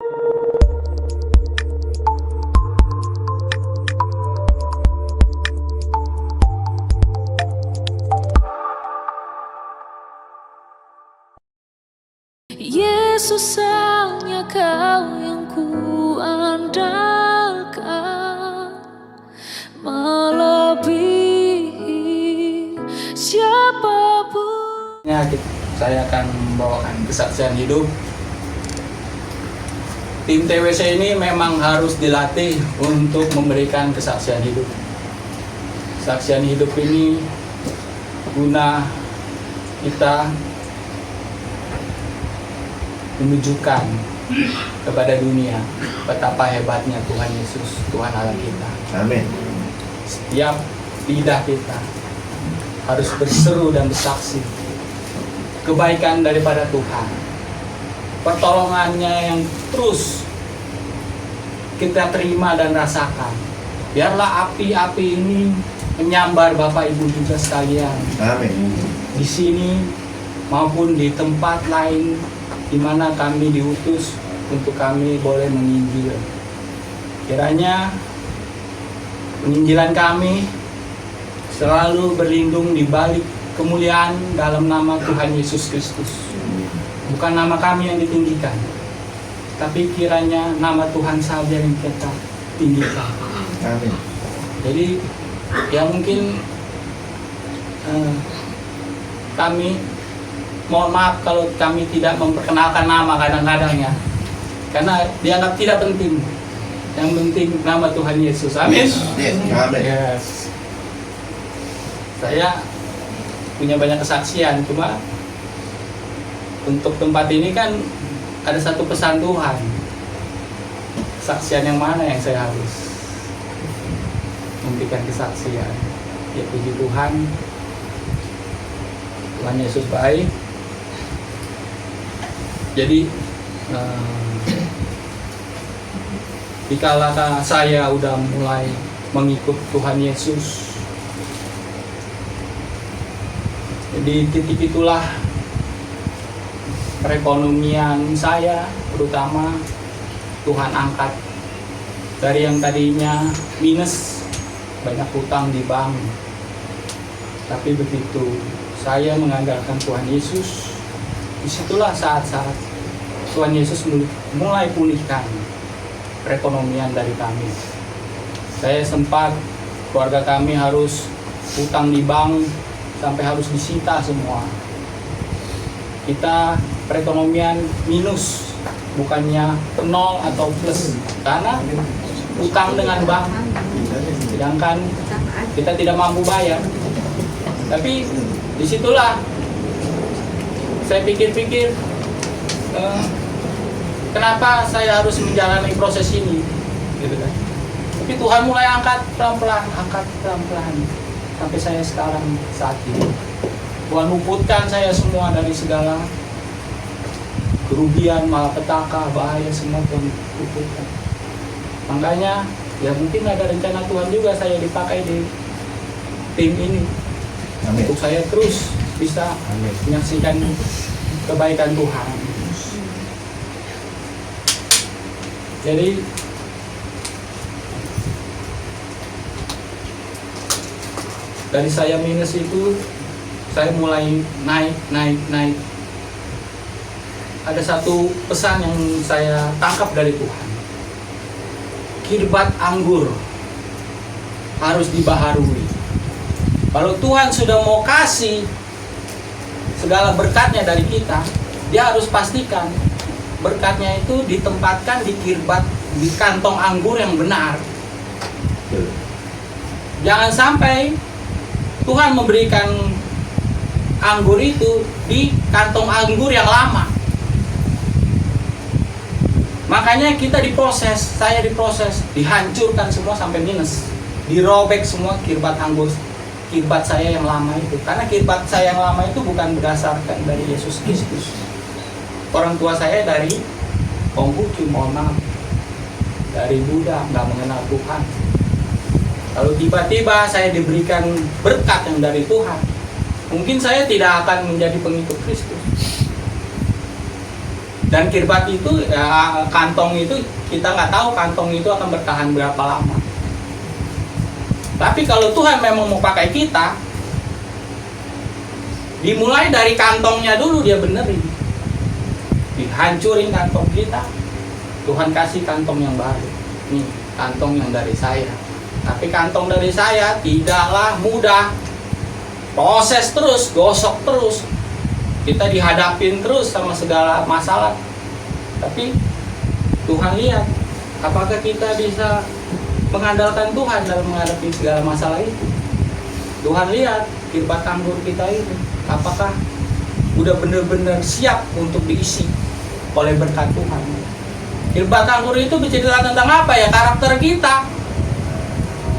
Yesus, hanya Kau yang kuandalkan, melebihi siapapun. Saya akan membawakan kesaksian hidup. Tim TWC ini memang harus dilatih untuk memberikan kesaksian hidup. Kesaksian hidup ini guna kita menunjukkan kepada dunia betapa hebatnya Tuhan Yesus, Tuhan Allah kita. Amin. Setiap lidah kita harus berseru dan bersaksi kebaikan daripada Tuhan, pertolongannya yang terus kita terima dan rasakan. Biarlah api-api ini menyambar Bapak Ibu juga sekalian. Amin. Di sini maupun di tempat lain di mana kami diutus untuk kami boleh menginjil. Kiranya penginjilan kami selalu berlindung di balik kemuliaan dalam nama Tuhan Yesus Kristus. Bukan nama kami yang ditinggikan, tapi kiranya nama Tuhan saja yang kita tinggikan. Amin. Jadi ya mungkin kami mohon maaf kalau kami tidak memperkenalkan nama kadang-kadang ya, karena dianggap tidak penting. Yang penting nama Tuhan Yesus. Amin. Amin. Yes. Saya punya banyak kesaksian, cuma untuk tempat ini kan ada satu pesan Tuhan. Kesaksian yang mana yang saya harus memberikan kesaksian? Ya puji Tuhan, Tuhan Yesus baik. Jadi dikala saya udah mulai mengikut Tuhan Yesus, di titik itulah perekonomian saya terutama Tuhan angkat dari yang tadinya minus, banyak hutang di bank. Tapi begitu saya mengandalkan Tuhan Yesus, disitulah saat-saat Tuhan Yesus mulai pulihkan perekonomian dari kami. Saya sempat, keluarga kami harus hutang di bank sampai harus disita semua. Kita perekonomian minus, bukannya nol atau plus, karena hutang dengan bank, sedangkan kita tidak mampu bayar. Tapi disitulah saya pikir-pikir, kenapa saya harus menjalani proses ini, gitu kan? Tapi Tuhan mulai angkat pelan-pelan, sampai saya sekarang saat ini. Tuhan luputkan saya semua dari segala kerugian, malapetaka, bahaya, semua Tuhan luputkan. Makanya ya mungkin ada rencana Tuhan juga saya dipakai di tim ini. Amin. Untuk saya terus bisa menyaksikan kebaikan Tuhan. Jadi dari saya minus itu saya mulai naik. Ada satu pesan yang saya tangkap dari Tuhan. Kirbat anggur harus dibaharui. Kalau Tuhan sudah mau kasih segala berkatnya dari kita, dia harus pastikan berkatnya itu ditempatkan di kirbat, di kantong anggur yang benar. Jangan sampai Tuhan memberikan anggur itu di kantong anggur yang lama. Makanya kita diproses, saya diproses, dihancurkan semua sampai minus, dirobek semua kirbat anggur, kirbat saya yang lama itu. Karena kirbat saya yang lama itu bukan berdasarkan dari Yesus Kristus. Orang tua saya dari Konghucu, mohon maaf, dari Buddha, nggak mengenal Tuhan. Kalau tiba-tiba saya diberikan berkat yang dari Tuhan, mungkin saya tidak akan menjadi pengikut Kristus. Dan kirbat itu ya, kantong itu kita nggak tahu kantong itu akan bertahan berapa lama. Tapi kalau Tuhan memang mau pakai kita, dimulai dari kantongnya dulu dia benerin, dihancurin kantong kita, Tuhan kasih kantong yang baru. Nih kantong yang dari saya. Tapi kantong dari saya tidaklah mudah, proses terus, gosok terus, kita dihadapin terus sama segala masalah. Tapi Tuhan lihat apakah kita bisa mengandalkan Tuhan dalam menghadapi segala masalah itu. Tuhan lihat kirbat anggur kita itu apakah udah benar-benar siap untuk diisi oleh berkat Tuhan. Kirbat anggur itu bicara tentang apa ya? Karakter kita.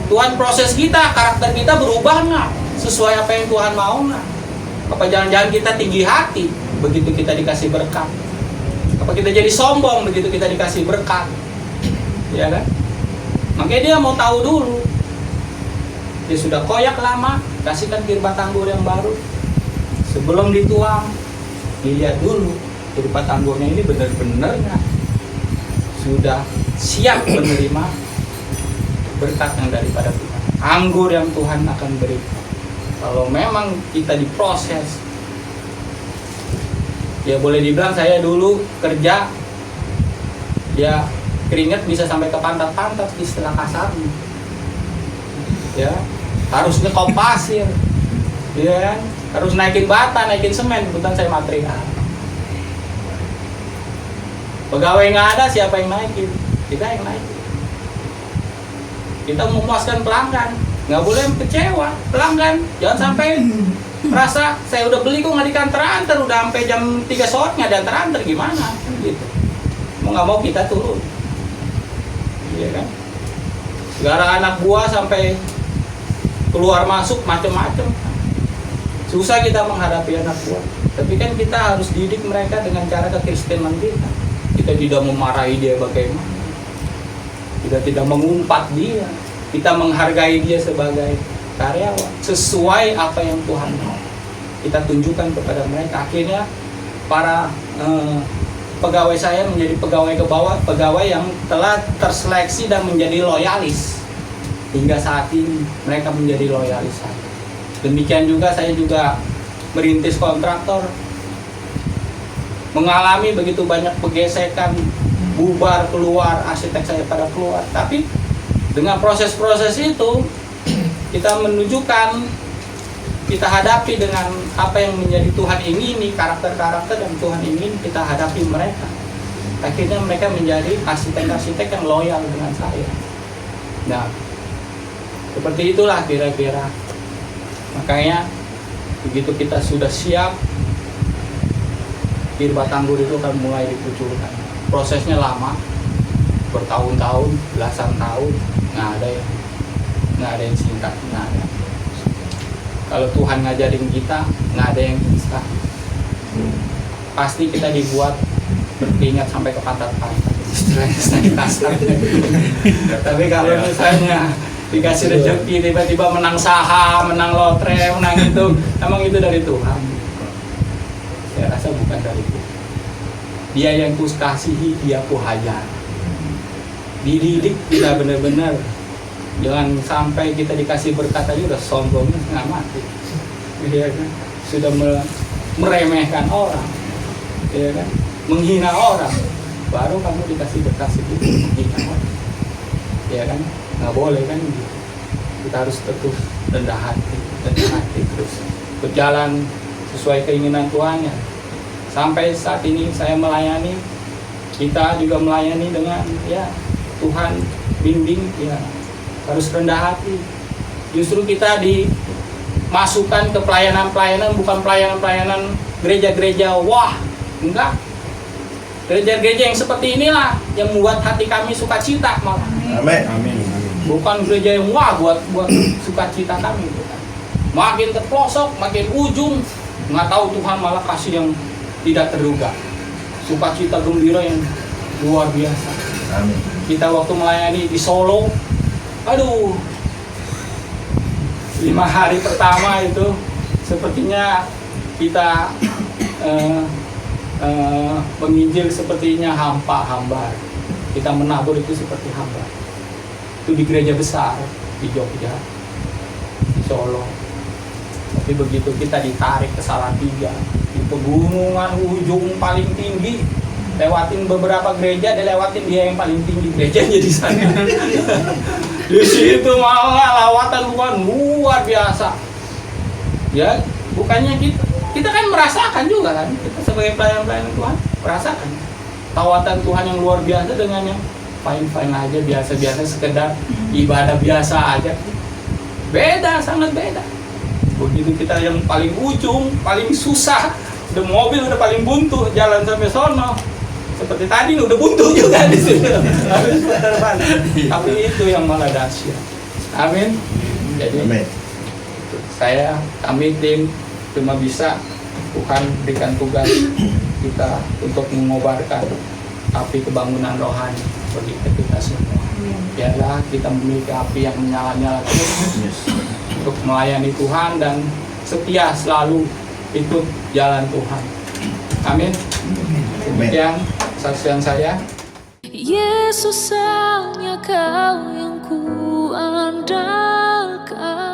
Tuhan proses kita, karakter kita berubah nggak sesuai apa yang Tuhan mau nggak? Apa jangan-jangan kita tinggi hati begitu kita dikasih berkat? Apa kita jadi sombong begitu kita dikasih berkat? Ya kan? Makanya dia mau tahu dulu. Dia sudah koyak lama, kasihkan kirbat anggur yang baru. Sebelum dituang, dilihat dulu kirbat anggurnya ini benar-benar nggak sudah siap menerima berkat yang daripada Tuhan. Anggur yang Tuhan akan beri. Kalau memang kita diproses, ya boleh dibilang saya dulu kerja, ya keringat bisa sampai ke pantat-pantat istilah kasarnya. Ya, harus ngekop pasir, ya, harus naikin bata, naikin semen, kebetulan saya material. Pegawai nggak ada, siapa yang naikin? Kita yang naikin. Kita memuaskan pelanggan, nggak boleh kecewa pelanggan. Jangan sampai merasa saya udah beli kok nggak diantar-antar, udah sampai jam 3 sore nggak diantar-antar, gimana? Gitu. Mau nggak mau kita turun, iya kan? Segala anak buah sampai keluar masuk macam-macam. Susah kita menghadapi anak buah. Tapi kan kita harus didik mereka dengan cara kekristenan kita. Kita tidak memarahi dia bagaimana. Kita tidak mengumpat dia. Kita menghargai dia sebagai karyawan sesuai apa yang Tuhan mau. Kita tunjukkan kepada mereka. Akhirnya para pegawai saya menjadi pegawai yang telah terseleksi dan menjadi loyalis. Hingga saat ini mereka menjadi loyalis saya. Demikian juga saya juga merintis kontraktor, mengalami begitu banyak pergesekan, bubar keluar, arsitek saya pada keluar. Tapi dengan proses-proses itu kita menunjukkan, kita hadapi dengan apa yang menjadi Tuhan ingini, karakter-karakter yang Tuhan ingin kita hadapi mereka. Akhirnya mereka menjadi arsitek-arsitek yang loyal dengan saya. Nah, seperti itulah kira-kira. Makanya begitu kita sudah siap, kirbat anggur itu akan mulai dikucurkan. Prosesnya lama, bertahun-tahun, belasan tahun, nggak ada yang singkat, nggak ada. Kalau Tuhan ngajarin kita, nggak ada yang instan. Pasti kita dibuat berkeringat sampai ke pantat-pantat. Istilahnya kasar. Tapi kalau misalnya dikasih rezeki, tiba-tiba menang saham, menang lotre, menang itu, emang itu dari Tuhan. Saya rasa bukan dari Tuhan. Dia yang kukasihi, dia kuhajar. Dididik kita benar-benar. Jangan sampai kita dikasih berkat aja udah sombongnya nggak mati. Dia kan sudah meremehkan orang, ya kan, menghina orang. Baru kamu dikasih berkat sedikit menghina orang, ya kan. Nggak boleh kan gitu. Kita harus terus rendah hati terus berjalan sesuai keinginan Tuhan ya. Sampai saat ini saya melayani, kita juga melayani dengan ya Tuhan bimbing ya, harus rendah hati. Justru kita dimasukkan ke pelayanan-pelayanan, bukan pelayanan-pelayanan gereja-gereja wah, enggak. Gereja-gereja yang seperti inilah yang membuat hati kami sukacita malah. Amin. Amin. Bukan gereja yang wah buat sukacita kami. Makin terpelosok, makin ujung, nggak tahu Tuhan malah kasih yang tidak terduga. Sukacita gembira yang luar biasa. Amin. Kita waktu melayani di Solo, aduh, 5 hari pertama itu sepertinya kita menginjil sepertinya hamba. Kita menabur itu seperti hamba. Itu di gereja besar di Jogja, di Solo. Tapi begitu kita ditarik ke Salatiga, di pegunungan ujung paling tinggi, lewatin beberapa gereja, dilewatin dia yang paling tinggi gerejanya di sana. Di situ malah lawatan Tuhan luar biasa. Ya, bukannya kita kan merasakan juga kan, kita sebagai pelayan-pelayan Tuhan merasakan tawatan Tuhan yang luar biasa dengan yang fine aja, biasa-biasa, sekedar ibadah biasa aja. Beda, sangat beda. Begitu kita yang paling ujung, paling susah, udah mobil udah paling buntu, jalan sampai sono. Seperti tadi udah buntu juga di sini. Habis putar balik. Tapi itu yang malah dahsyat. Amin. Jadi Amin. kami tim cuma bisa Tuhan berikan tugas kita untuk mengobarkan api kebangunan rohani bagi kita semua. Biarlah kita memiliki api yang menyala-nyala terus Yes. untuk melayani Tuhan dan setia selalu ikut jalan Tuhan. Amin. Demikian saksian saya. Yesus hanya Kau yang ku andalkan.